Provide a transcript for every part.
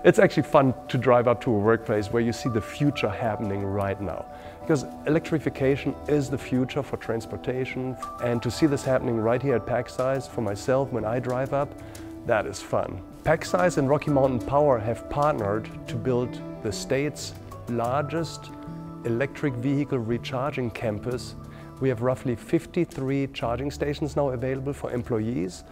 It's actually fun to drive up to a workplace where you see the future happening right now. Because electrification is the future for transportation, and to see this happening right here at PacSize for myself when I drive up, that is fun. PacSize and Rocky Mountain Power have partnered to build the state's largest electric vehicle recharging campus. We have roughly 53 charging stations now available for employees.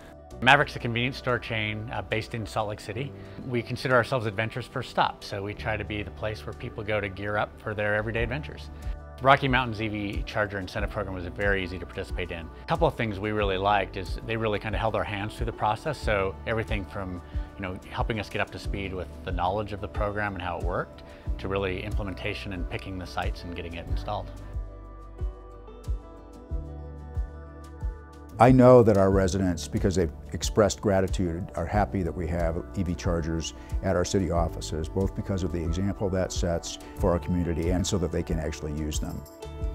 Maverick's a convenience store chain based in Salt Lake City. We consider ourselves adventure's first stop, so we try to be the place where people go to gear up for their everyday adventures. Rocky Mountain's EV Charger Incentive Program was very easy to participate in. A couple of things we really liked is they really kind of held our hands through the process, so everything from helping us get up to speed with the knowledge of the program and how it worked, to really implementation and picking the sites and getting it installed. I know that our residents, because they've expressed gratitude, are happy that we have EV chargers at our city offices, both because of the example that sets for our community and so that they can actually use them.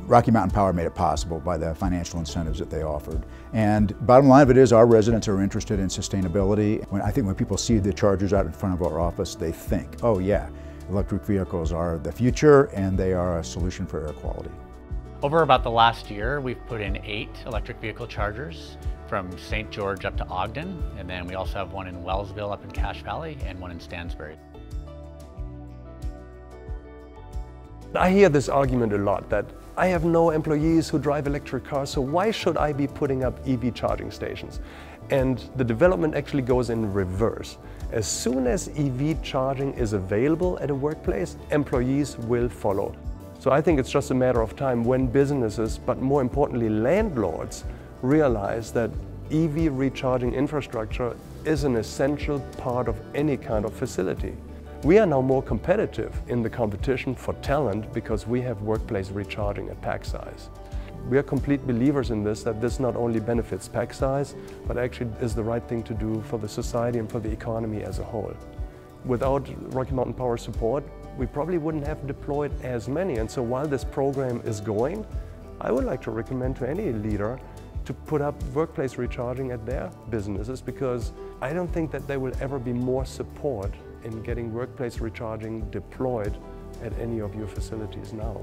Rocky Mountain Power made it possible by the financial incentives that they offered. And bottom line of it is our residents are interested in sustainability. I think when people see the chargers out in front of our office, they think, oh yeah, electric vehicles are the future and they are a solution for air quality. Over about the last year, we've put in 8 electric vehicle chargers from St. George up to Ogden, and then we also have one in Wellsville up in Cache Valley and one in Stansbury. I hear this argument a lot that I have no employees who drive electric cars, so why should I be putting up EV charging stations? And the development actually goes in reverse. As soon as EV charging is available at a workplace, employees will follow. So I think it's just a matter of time when businesses, but more importantly landlords, realize that EV recharging infrastructure is an essential part of any kind of facility. We are now more competitive in the competition for talent because we have workplace recharging at PacSize. We are complete believers in this, that this not only benefits PacSize, but actually is the right thing to do for the society and for the economy as a whole. Without Rocky Mountain Power support, we probably wouldn't have deployed as many. And so while this program is going, I would like to recommend to any leader to put up workplace recharging at their businesses, because I don't think that there will ever be more support in getting workplace recharging deployed at any of your facilities now.